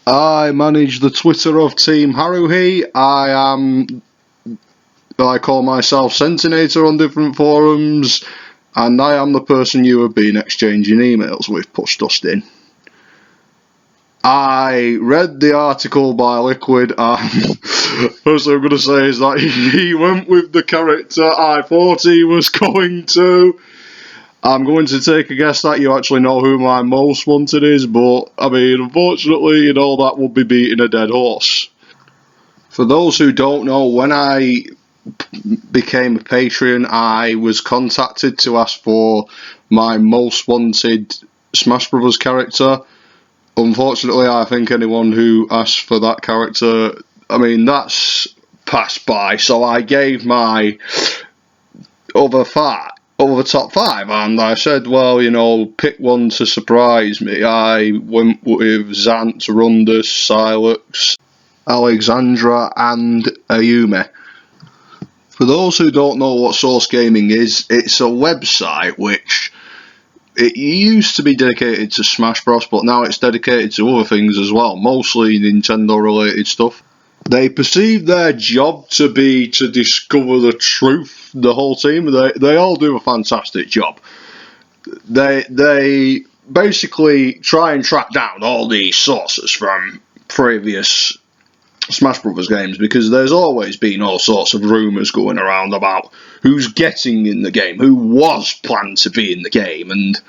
I manage the Twitter of Team Haruhi. I call myself Centinator on different forums, and I am the person you have been exchanging emails with, Push Dustin. I read the article by Liquid, and first thing I'm going to say is that he went with the character I thought he was going to. I'm going to take a guess that you actually know who my most wanted is, but I mean, unfortunately, that would be beating a dead horse. For those who don't know, when I became a Patreon, I was contacted to ask for my most wanted Smash Brothers character. Unfortunately, I think anyone who asked for that character, I mean, that's passed by, so I gave my other top five, and I said, well, pick one to surprise me. I went with Zant, Rundus, Silux, Alexandra, and Ayume. For those who don't know what Source Gaming is, it's a website which it used to be dedicated to Smash Bros, but now it's dedicated to other things as well, mostly Nintendo related stuff. They perceive their job to be to discover the truth, the whole team. They all do a fantastic job. They basically try and track down all these sources from previous Smash Brothers games, because there's always been all sorts of rumours going around about who's getting in the game, who was planned to be in the game, and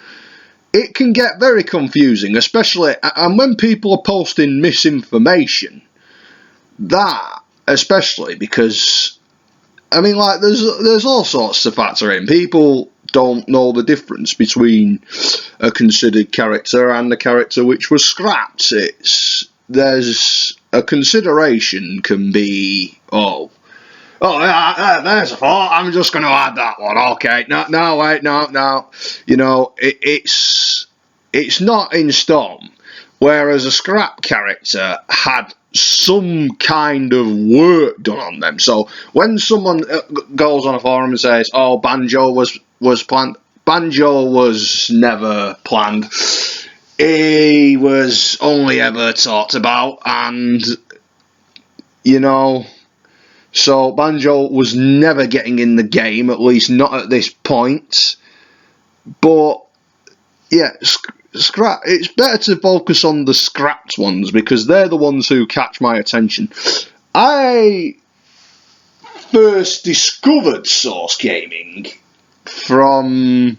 it can get very confusing, especially and when people are posting misinformation. That especially because, I mean, like, there's all sorts to factor in. People don't know the difference between a considered character and a character which was scrapped. There's a consideration can be, there's a thought, I'm just going to add that one. Okay, no. It's not in stone. Whereas a scrap character had some kind of work done on them. So when someone goes on a forum and says, "Oh, Banjo was planned," Banjo was never planned. He was only ever talked about, and so Banjo was never getting in the game, at least not at this point. But yeah, it's better to focus on the scrapped ones, because they're the ones who catch my attention. I first discovered Source Gaming from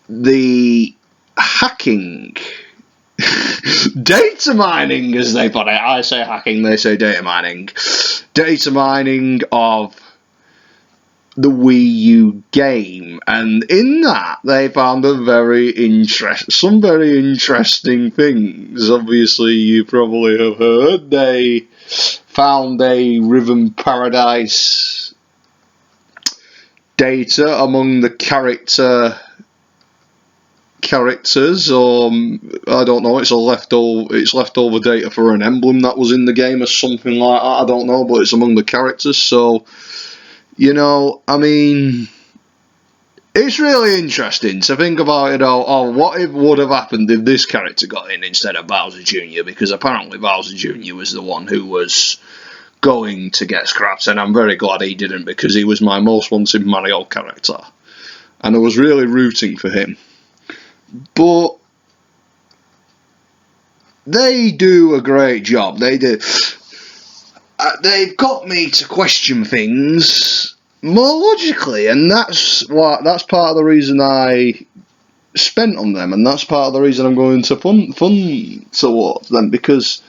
the hacking, data mining, as they put it. I say hacking, they say data mining. Data mining of the Wii U game, and in that they found some very interesting things. Obviously, you probably have heard they found a Rhythm Paradise data among the characters, or I don't know, it's leftover data for an emblem that was in the game or something like that. I don't know, but it's among the characters, so I mean, it's really interesting to think about, what would have happened if this character got in instead of Bowser Jr., because apparently Bowser Jr. was the one who was going to get scrapped, and I'm very glad he didn't, because he was my most wanted Mario character, and I was really rooting for him. But they do a great job. They do. They've got me to question things more logically, and that's part of the reason I spent on them, and that's part of the reason I'm going to fund towards them, because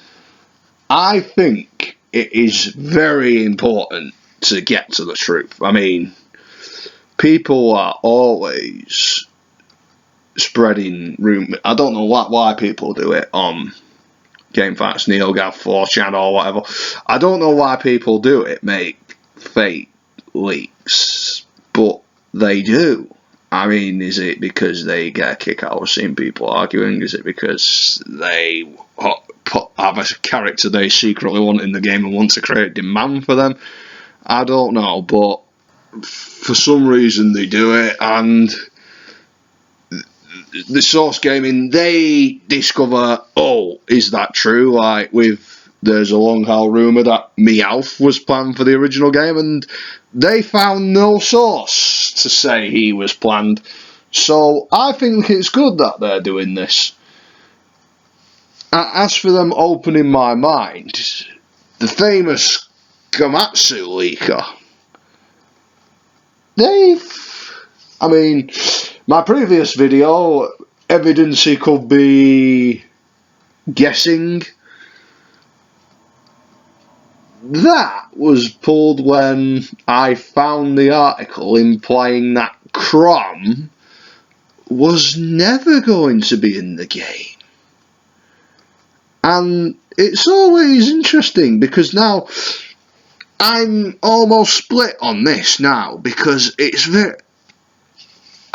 I think it is very important to get to the truth. I mean, people are always spreading rumours. I don't know why people do it on GameFAQs, NeoGAF, 4chan, or whatever. I don't know why people do it, make fake leaks, but they do. I mean, is it because they get a kick out of seeing people arguing? Is it because they have a character they secretly want in the game and want to create demand for them? I don't know, but for some reason they do it, and the Source Gaming, they discover, oh, is that true? Like there's a long held rumour that Meowth was planned for the original game, and they found no source to say he was planned. So I think it's good that they're doing this. As for them opening my mind, the famous Gamatsu leaker, my previous video, evidence he could be guessing, that was pulled when I found the article implying that Chrom was never going to be in the game. And it's always interesting because now I'm almost split on this now, because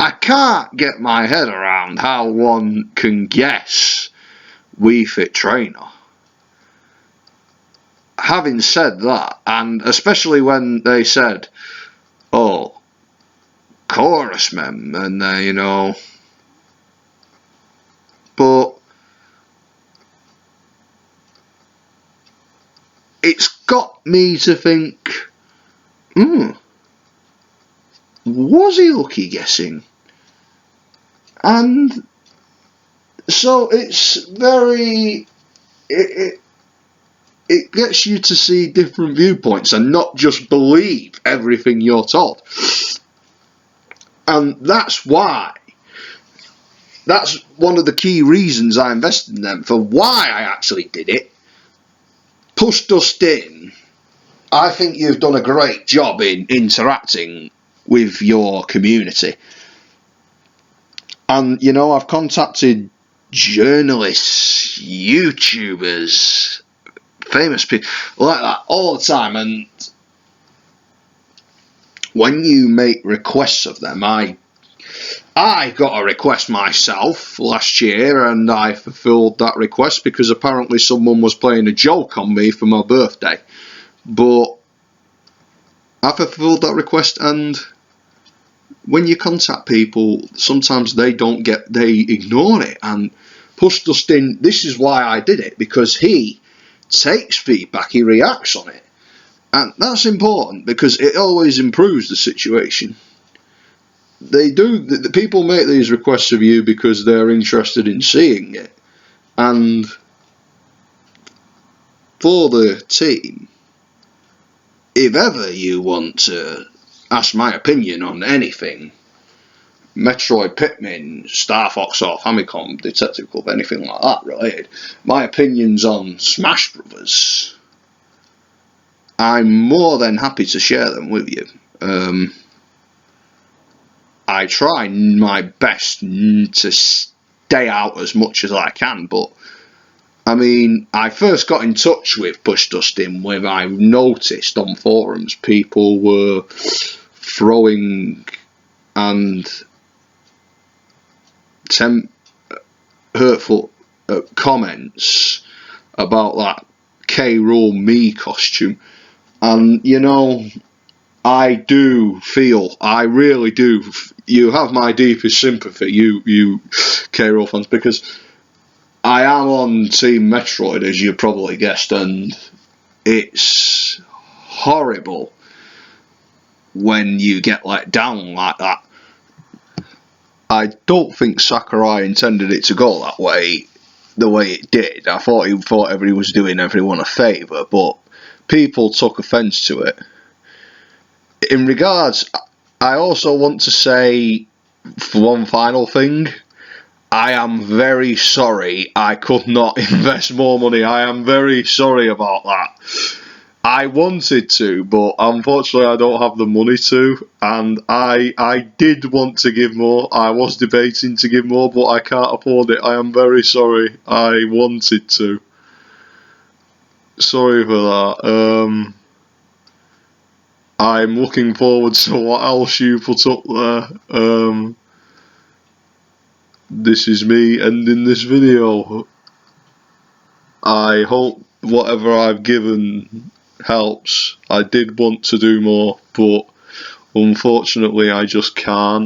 I can't get my head around how one can guess Wii Fit Trainer. Having said that, and especially when they said, oh, Chorus Mem, and but it's got me to think, was he lucky guessing? And so it's very, it gets you to see different viewpoints and not just believe everything you're told. And that's why, that's one of the key reasons I invested in them, for why I actually did it. Push Dust In, I think you've done a great job in interacting with your community. And, I've contacted journalists, YouTubers, famous people like that all the time, and when you make requests of them, I got a request myself last year, and I fulfilled that request because apparently someone was playing a joke on me for my birthday. But I fulfilled that request, and when you contact people, sometimes they ignore it. And Push Dust In, this is why I did it, because he takes feedback, he reacts on it. And that's important because it always improves the situation. They do, the people make these requests of you because they're interested in seeing it. And for the team, if ever you want to ask my opinion on anything, Metroid, Pikmin, Star Fox or Famicom, Detective Club, anything like that related, my opinions on Smash Brothers, I'm more than happy to share them with you. I try my best to stay out as much as I can, but I first got in touch with Push Dust In when I noticed on forums people were throwing and hurtful comments about that K. Rool Me costume. And I do feel, I really do, you have my deepest sympathy, you K. Rool fans, because I am on Team Metroid, as you probably guessed, and it's horrible when you get let down like that. I don't think Sakurai intended it to go that way, the way it did. I thought he was doing everyone a favour, but people took offence to it. In regards, I also want to say one final thing. I am very sorry I could not invest more money. I am very sorry about that. I wanted to, but unfortunately I don't have the money to, and I did want to give more. I was debating to give more, but I can't afford it. I am very sorry. I wanted to. Sorry for that. I'm looking forward to what else you put up there. This is me ending this video. I hope whatever I've given helps. I did want to do more, but unfortunately I just can't.